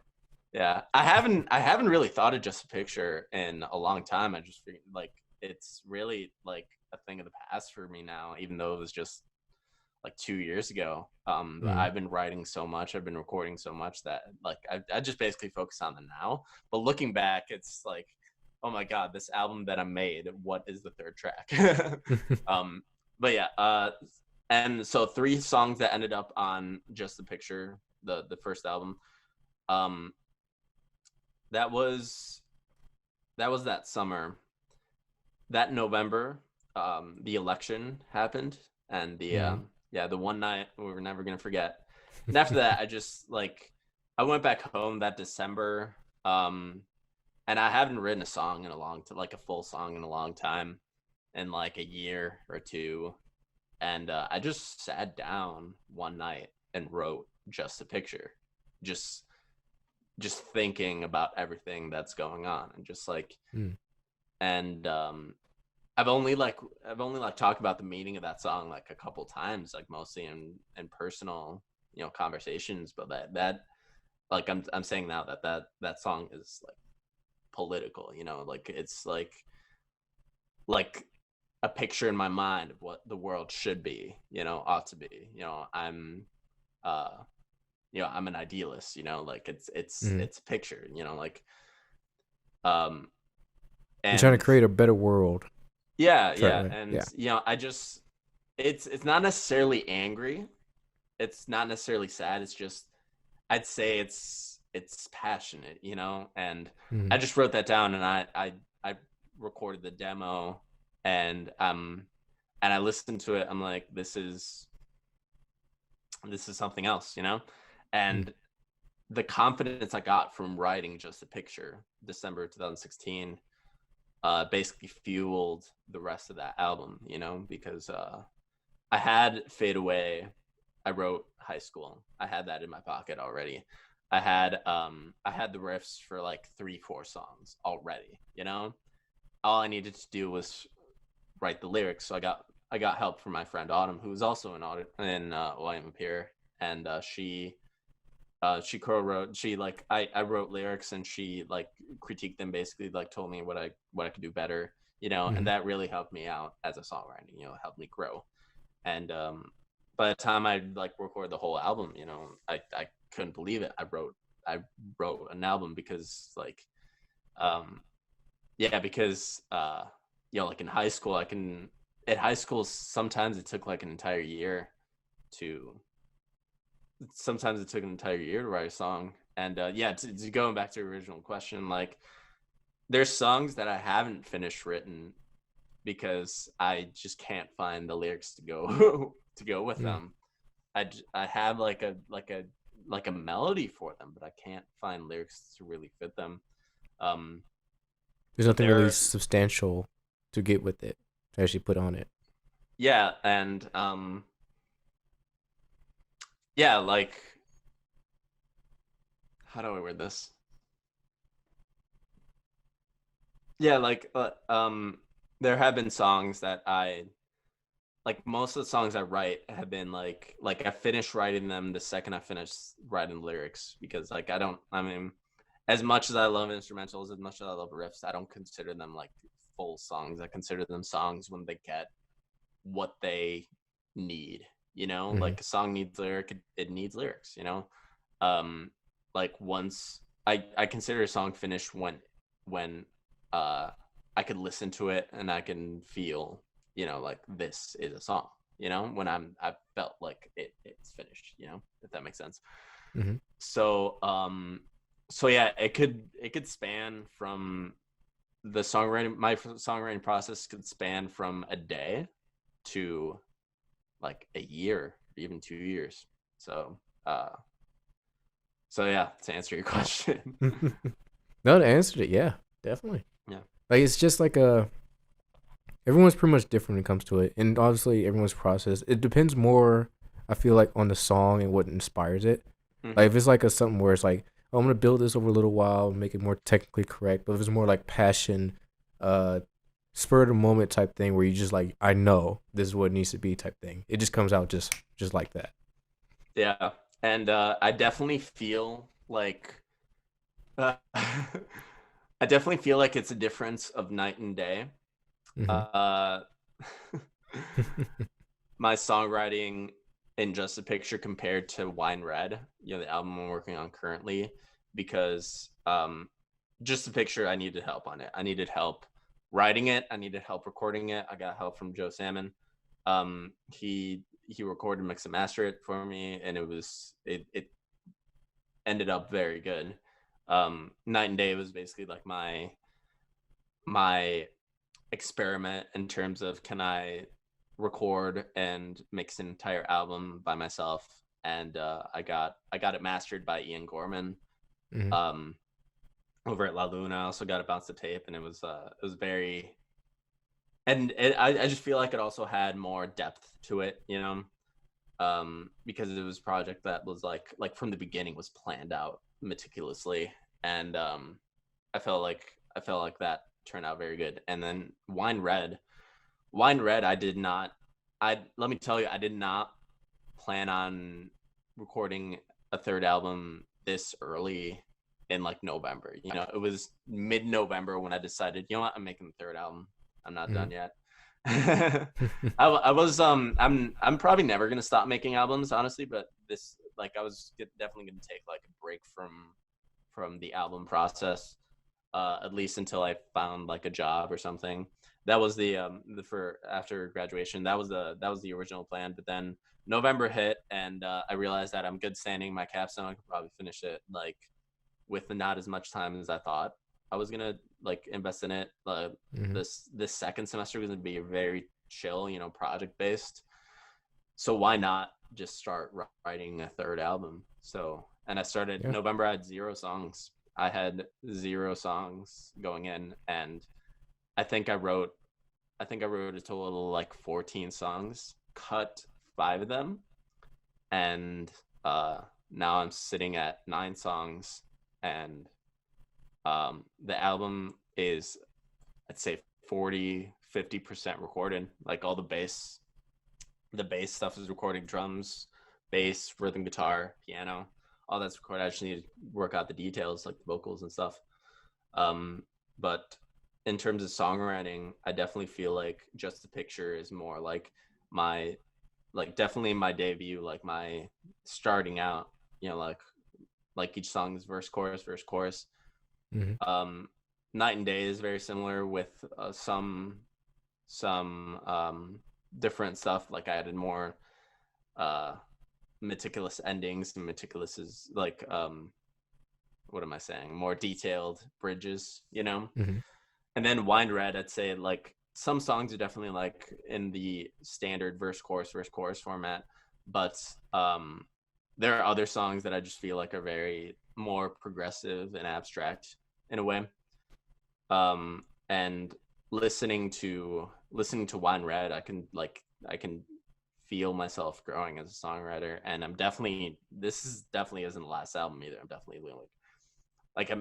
Yeah. I haven't really thought of Just a Picture in a long time. I just figured like it's really like a thing of the past for me now, even though it was just like 2 years ago. Hmm. I've been writing so much, I've been recording so much that like I just basically focus on the now. But looking back, it's like, oh my god, this album that I made, what is the third track? um, but yeah, and so three songs that ended up on Just the Picture, the first album. um that was that summer. That November, the election happened, and the Mm. yeah, the one night we were never gonna forget. And after that, I went back home that December, and I haven't written a song in a like a full song in a long time, in like a year or two, and I just sat down one night and wrote just a picture, just thinking about everything that's going on, and just like, Mm. and I've only like talked about the meaning of that song like a couple times, like mostly in personal, conversations. But that like I'm saying now that song is like political, like it's like a picture in my mind of what the world should be, ought to be. Uh I'm an idealist, like Mm. it's a picture, like um You're trying to and create a better world. yeah, Try yeah. to, And yeah. I just it's not necessarily angry. It's not necessarily sad. It's just, I'd say it's passionate, and I Mm. just wrote that down, and I recorded the demo, and I listened to it. I'm like, this is something else, Mm. and the confidence I got from writing just a picture, December 2016, basically fueled the rest of that album, because I had Fade Away. I wrote High School. I had that in my pocket already. I had the riffs for like 3-4 songs already, All I needed to do was write the lyrics. So I got help from my friend Autumn, who was also in William Appear, and she co-wrote. She like I wrote lyrics, and she like critiqued them, basically like told me what I could do better, and Mm. that really helped me out as a songwriter. Helped me grow. And by the time I like recorded the whole album, I couldn't believe it. I wrote an album because like um yeah, because like in high school, at high school sometimes it took like an entire year to write a song. And yeah, to going back to the original question, like there's songs that I haven't finished written because I just can't find the lyrics to go to go with Mm. them. I have like a melody for them, but I can't find lyrics to really fit them. Um, There's nothing really there, substantial to get with it to actually put on it. yeah, and yeah, like how do I word this? Yeah, like there have been songs that I like. Most of the songs I write have been like I finished writing them the second I finished writing the lyrics, because like I mean, as much as I love instrumentals, as much as I love riffs, I don't consider them like full songs. I consider them songs when they get what they need. Mm. Like a song needs it needs lyrics. Um, like once I consider a song finished when uh I could listen to it and I can feel, like this is a song. When I felt like it's finished. If that makes sense. Mm. So yeah, it could span from the songwriting my songwriting process could span from a day to like a year, even 2 years. So yeah, to answer your question. Mm. No, to answer it, yeah, definitely. Yeah. Like it's just like a everyone's pretty much different when it comes to it, and obviously everyone's process. It depends more, I feel like, on the song and what inspires it. Like Mm-hmm. if it's like a something where it's like, oh, I'm gonna build this over a little while and make it more technically correct. But if it's more like passion, uh, spur of the moment type thing where you just like, I know this is what it needs to be type thing. It just comes out just like that. Yeah. And I definitely feel like I definitely feel like it's a difference of night and day. Mm-hmm. Uh my songwriting in Just a Picture compared to Wine Red, the album I'm working on currently, because Just a Picture, I needed help on it. I needed help writing it. I needed help recording it. I got help from Joe Salmon. He recorded, mix and master it for me, and it ended up very good. Night and Day was basically like my experiment in terms of, can I record and mix an entire album by myself? And I got it mastered by Ian Gorman, Hmm. um, over at La Luna. I also got it bounced to tape, and it was very, and I just feel like it also had more depth to it, you know, because it was a project that was like from the beginning was planned out meticulously, and I felt like that turned out very good. And then Wine Red, I did not. I Let me tell you, I did not plan on recording a third album this early in like November. You know, it was mid-November when I decided, you know what, I'm making the third album. I'm not Hmm. done yet. I was I'm probably never gonna stop making albums, honestly, but this, like, I was definitely gonna take like a break from the album process, at least until I found like a job or something. That was the for after graduation. That was the original plan. But then November hit, and I realized that I'm good standing my capstone. I could probably finish it like with not as much time as I thought I was gonna like invest in it. Hmm. This second semester was gonna be very chill, you know, project based. So why not just start writing a third album? So, and I started Yeah. November. I had 0 songs. I had 0 songs going in, and I think I wrote a total of like 14 songs, cut 5 of them, and now I'm sitting at 9 songs, and the album is, I'd say, 40-50% recorded. Like all the bass stuff is recording, drums, bass, rhythm guitar, piano, all that's recorded. I just need to work out the details, like the vocals and stuff. But in terms of songwriting, I definitely feel like Just a Picture is more my definitely my debut, like my starting out, you know, like each song is verse chorus. Hmm. um Night and Day is very similar with some different stuff. Like I added more uh meticulous endings, and meticulous is like, what am I saying, more detailed bridges, you know. Hmm. And then Wine Red, I'd say like some songs are definitely like in the standard verse chorus format, but there are other songs that I just feel like are very more progressive and abstract in a way. And listening to Wine Red, I can feel myself growing as a songwriter, and this is definitely isn't the last album either. I'm definitely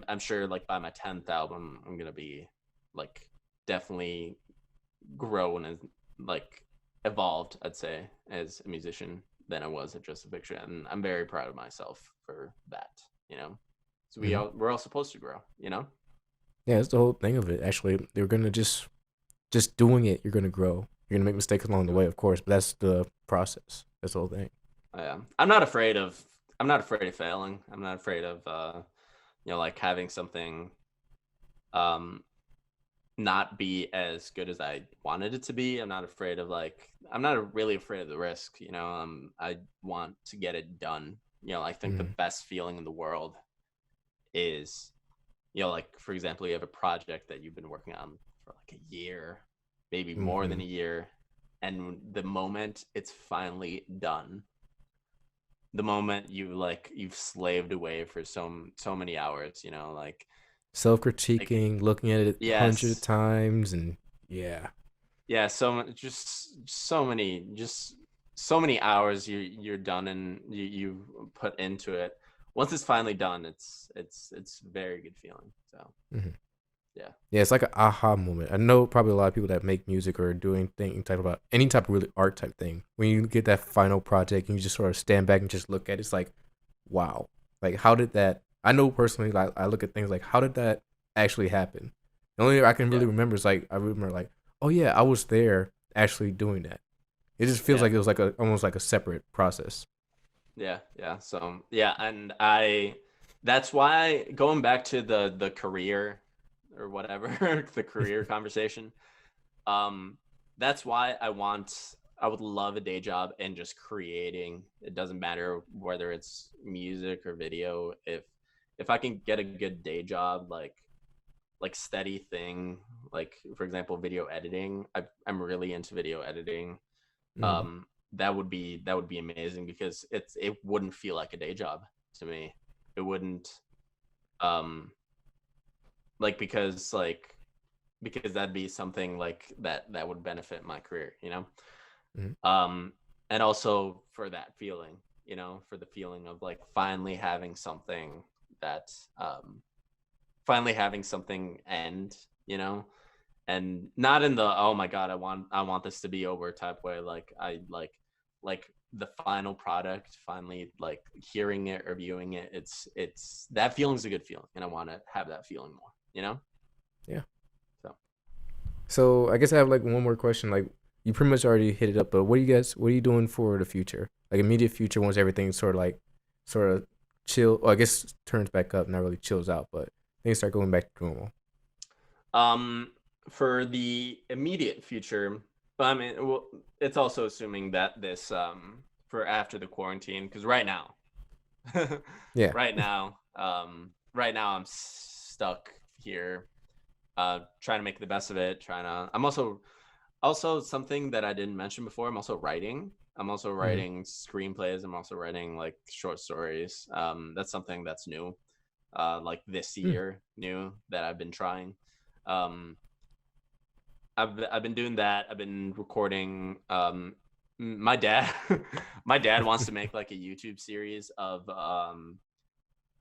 I'm sure like by my 10th album I'm gonna be like definitely grown and like evolved, I'd say, as a musician than I was at Just a Picture, and I'm very proud of myself for that. You know, so Hmm. we're all supposed to grow. You know. Yeah, that's the whole thing of it. Actually, they're gonna just doing it. You're gonna grow. You're gonna make mistakes along the Yeah. way, of course, but that's the process. That's the whole thing. Yeah. I'm not afraid of failing. I'm not afraid of like having something um not be as good as I wanted it to be. I'm not really afraid of the risk, you know. I want to get it done. You know, I think the Hmm. best feeling in the world is, you know, like for example, you have a project that you've been working on for like a year, maybe more than Hmm. a year, and the moment it's finally done, the moment you've slaved away for so many hours, you know, like Self-critiquing, looking at it 100 yes, times, and yeah, yeah, just so many hours you're done, and you put into it. Once it's finally done, it's very good feeling. So hmm yeah. yeah, it's like an aha moment. I know probably a lot of people that make music or doing thing type about any type of really art type thing. When you get that final project and you just sort of stand back and just look at it, it's like, wow, like how did that? I know personally, like I look at things like how did that actually happen? The only thing I can really Yeah. remember is like I remember like, oh yeah, I was there actually doing that. It just feels Yeah. like it was like a almost like a separate process. Yeah. Yeah. So yeah, and I that's why, going back to the career or whatever, the career conversation, um that's why I would love a day job and just creating. It doesn't matter whether it's music or video. If I can get a good day job, like steady thing, like for example, video editing. I'm really into video editing. Mm-hmm. That would be amazing because it wouldn't feel like a day job to me. It wouldn't um like because that'd be something like that would benefit my career, you know. Mm-hmm. And also for that feeling, for the feeling of like that um finally having something end, and not in the oh my god, I want this to be over type way. Like I like the final product finally, like hearing it or viewing it, it's that feeling's a good feeling, and I want to have that feeling more, Yeah. so. So I guess I have like one more question. Like you pretty much already hit it up, but what are you doing for the future? Like immediate future once everything sort of chill. Well, I guess turns back up, not really chills out, but things start going back to normal. um for the immediate future, but I mean, well, it's also assuming that this for after the quarantine, because right now Yeah. right now I'm stuck here, trying to make the best of it. I'm also something that I didn't mention before. I'm also writing. I'm also Mm-hmm. writing screenplays. I'm also writing like short stories. That's something that's new, like this year, new that I've been trying. Um, I've been doing that. I've been recording. My dad, my dad wants to make like a YouTube series of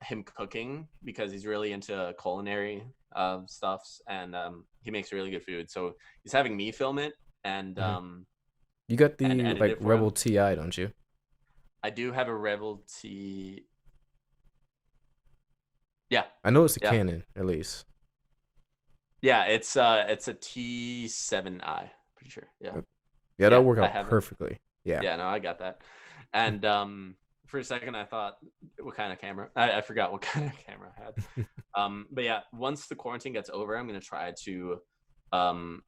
him cooking because he's really into culinary stuffs, and he makes really good food. So he's having me film it and Mm-hmm. You got and the edit like it for Rebel him. TI, don't you? I do have a Rebel T. Yeah, I know it's a yeah, Canon at least. yeah. It's a T7i. Pretty sure. Yeah, Yeah, that'll yeah. work I out have it. perfectly. Yeah. Yeah, no, I got that. And for a second, I thought, what kind of camera? I forgot what kind of camera I had. But yeah, once the quarantine gets over, I'm gonna try to um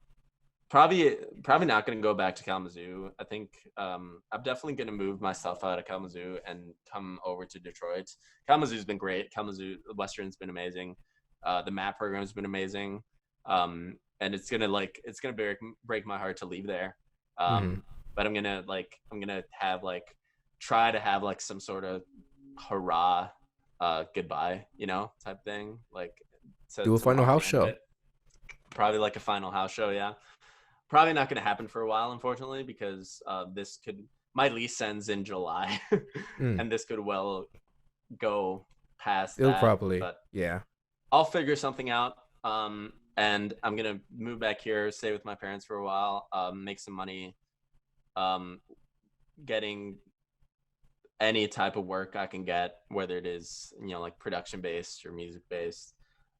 probably not going to go back to Kalamazoo. I think I'm definitely going to move myself out of Kalamazoo and come over to Detroit. Kalamazoo's been great. Kalamazoo Western's been amazing. The MAP program's been amazing. And it's gonna break my heart to leave there. Mm-hmm. But I'm gonna have like try to have like some sort of hurrah goodbye, type thing, like Do a to final mark house the end of show. it. Probably like a final house show, yeah. Probably not going to happen for a while, unfortunately, because this could my lease ends in July, Mm. and this could well go past It'll that. probably, But yeah. I'll figure something out. And I'm gonna move back here, stay with my parents for a while, make some money, um, getting any type of work I can get, whether it is like production based or music based.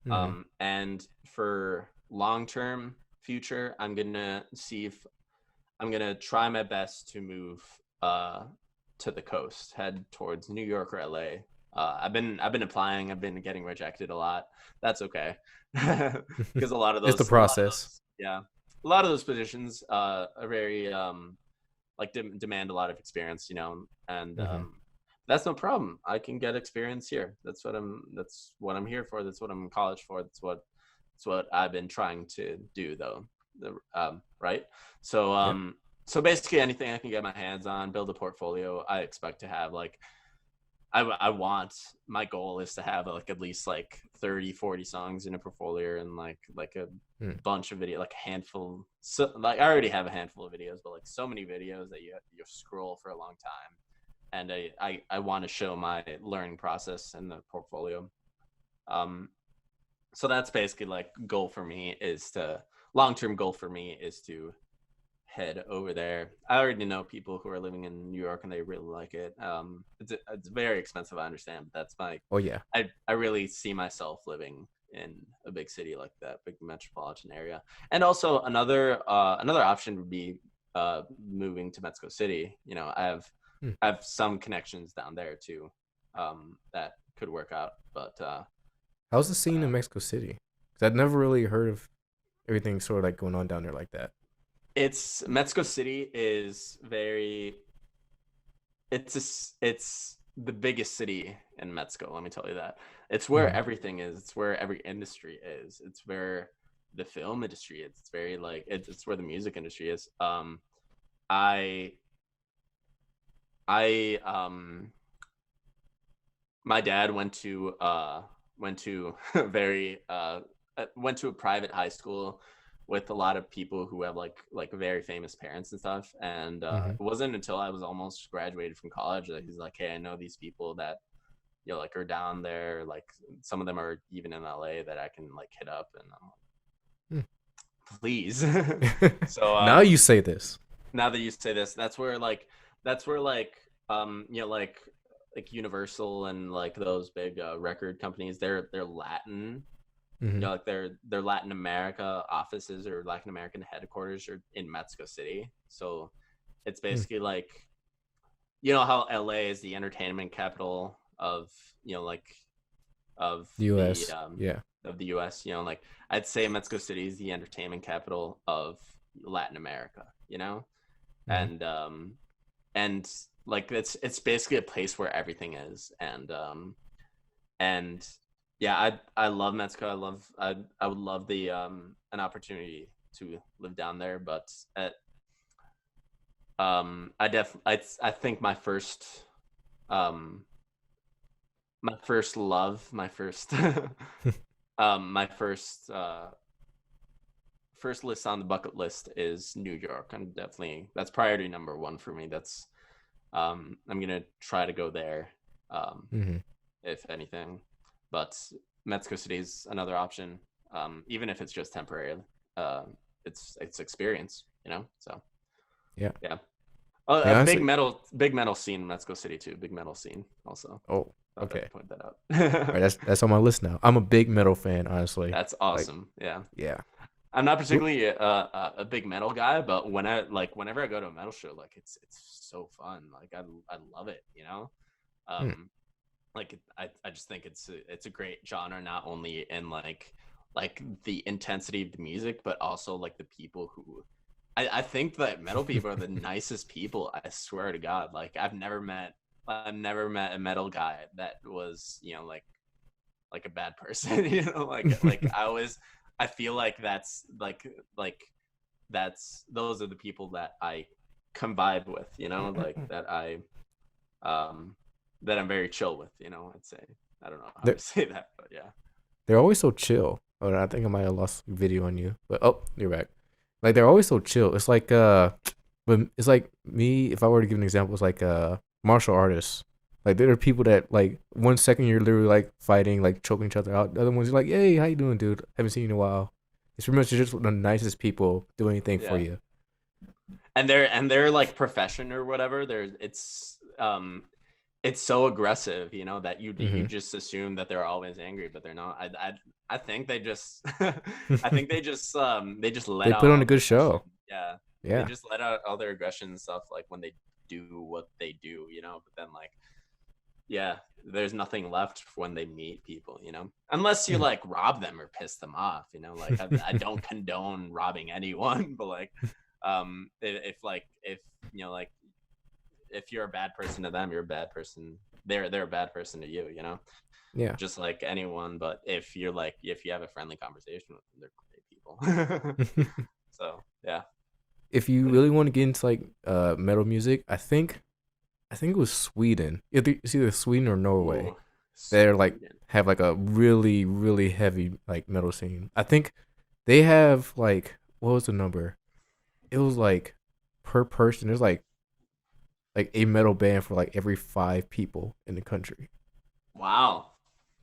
Mm-hmm. And for long term future, I'm gonna try my best to move uh, to the coast, head towards New York or LA. I've been applying. I've been getting rejected a lot. That's okay, because It's the process. yeah, a lot of those positions are very like demand a lot of experience, and Mm-hmm. that's no problem. I can get experience here. That's what I'm here for. That's what I'm in college for. That's what I've been trying to do, though. Right. So Yeah. so basically anything I can get my hands on, build a portfolio. I expect to have like I want my goal is to have like at least like 30-40 songs in a portfolio, and like a Mm. bunch of video, like a handful. So like I already have a handful of videos, but like so many videos that you scroll for a long time, and I want to show my learning process in the portfolio. um so that's basically like goal for me is to long term goal for me is to head over there. I already know people who are living in New York and they really like it. It's very expensive, I understand, but that's my Oh yeah. I really see myself living in a big city like that, big metropolitan area. And also another option would be moving to Mexico City. Mm. I have some connections down there too, that could work out. But How's the scene in Mexico City? Because I've never really heard of everything sort of like going on down there like that. It's Mexico City is very it's the biggest city in Mexico, let me tell you that. It's where Mm-hmm. everything is. It's where every industry is. It's where the film industry is. It's very like it's where the music industry is. I I my dad went to very went to a private high school with a lot of people who have like very famous parents and stuff, and Mm-hmm. it wasn't until I was almost graduated from college that he's like, hey, I know these people that like are down there, like some of them are even in LA that I can like hit up, and I'm like, please. So Now you say this. now that you say this, that's where like Universal and like those big record companies, they're Latin, Mm-hmm. like their Latin America offices or Latin American headquarters are in Mexico City. So it's basically like, how LA is the entertainment capital of like of The the U.S. Yeah. of the US, like I'd say Mexico City is the entertainment capital of Latin America, Mm-hmm. and and like it's basically a place where everything is, and yeah, I love Mexico. I would love the an opportunity to live down there, but I think um my first love, my first my first list on the bucket list is New York. That's priority number one for me. That's I'm gonna try to go there, um, Mm-hmm. if anything. But Mexico City is another option, even if it's just temporary. Uh, it's experience, So Yeah. yeah, Like a honestly. big metal scene in Mexico City too. Big metal scene also. Oh. Thought Okay. I'd point that All right. out. That's on my list now. I'm a big metal fan, honestly. That's Like, awesome. Yeah. yeah. I'm not particularly a big metal guy, but whenever I go to a metal show, like it's so fun. Like I love it. Hmm. Um, like I just think it's a great genre, not only in like the intensity of the music, but also like the people who I think that metal people are the nicest people. I swear to God. Like I've never met a metal guy that was like a bad person. Like I feel like that's those are the people that I can vibe with, like um that I'm very chill with, I'd say. I don't know how they're to say that, but yeah. they're always so chill. Oh, I think I might have lost video on you, but oh, you're back. Like they're always so chill. It's like but it's like me. If I were to give an example, it's like martial artists. Like there are people that like 1 second you're literally like fighting, like choking each other out. The other ones you're like, hey, how you doing, dude? Haven't seen you in a while. It's pretty much just the nicest people do anything for Yeah. you. And they're like profession or whatever. It's so aggressive, that you Mm-hmm. just assume that they're always angry, but they're not. I think they just I think they just let They out put on all a their good aggression. show. Yeah. They Yeah. just let out all their aggression and stuff like when they do what they do, but then like yeah, there's nothing left when they meet people, unless you Mm. like rob them or piss them off, like I don't condone robbing anyone, but like if like if you're a bad person to them, you're a bad person. They're a bad person to you, Yeah. just like anyone. But if you have a friendly conversation with them, they're great people. So yeah. If you really want to get into like metal music, I think it was Sweden. It's either Sweden or Norway. Ooh, They're like Sweden. have like a really really heavy like metal scene. I think they have like what was the number? It was like per person. There's like a metal band for like every 5 people in the country. Wow,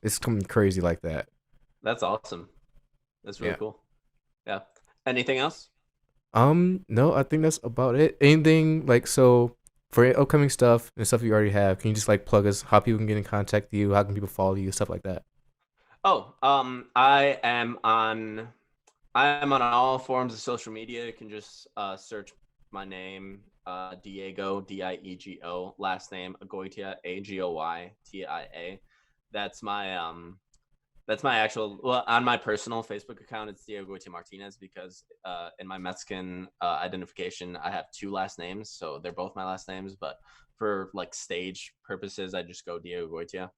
It's coming crazy like that. that's awesome. That's really Yeah. cool. Yeah. Anything else? No, I think that's about it. Anything like so for upcoming stuff and stuff you already have, can you just like plug us how people can get in contact with you, how can people follow you, stuff like that? Oh, I am on all forms of social media. You can just search my name, Diego, Diego, last name Agoytia, Agoytia. That's my That's my actual, well, on my personal Facebook account, it's Diego Agoytia Martinez because in my Mexican identification, I have two last names. So they're both my last names. But for like stage purposes, I just go Diego Agoytia.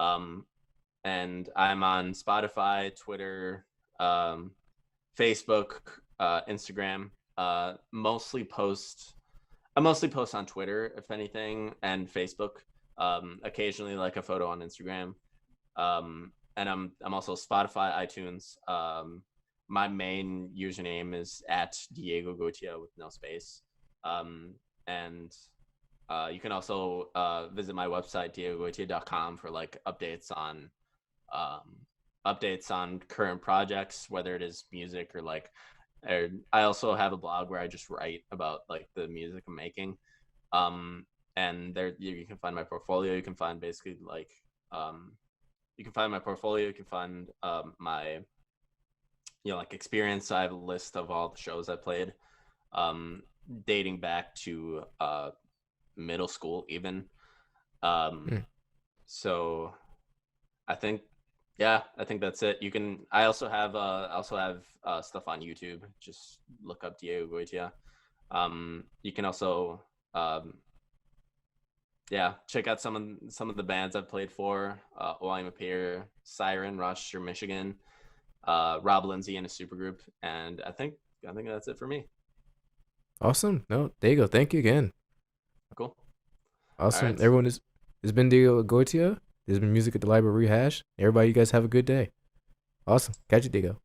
Um, and I'm on Spotify, Twitter, um, Facebook, Instagram. I mostly post on Twitter, if anything, and Facebook. Occasionally, like a photo on Instagram. And I'm also Spotify, iTunes. My main username is at Diego Gotia with no space. And you can also visit my website diegogoitia.com for like um, updates on current projects, whether it is music or like. Or I also have a blog where I just write about like the music I'm making. Um, and there you can find my portfolio. You can find basically like um, you can find my portfolio. You can find my like experience. I have a list of all the shows I played, um, dating back to middle school even. Um, Hmm. so I think yeah, I think that's it. You can. I also have stuff on YouTube. Just look up Diego Goitia. You can also yeah, check out some of the bands I've played for. I'm a Peer, Siren, Rush, or Michigan, Rob Lindsay and a supergroup, and I think that's it for me. Awesome. No, there you go. Thank you again. Cool. All Awesome. right. Everyone is has been Diego Goitia. There's been music at the library rehash. Everybody, you guys have a good day. Awesome. Catch you, Diego.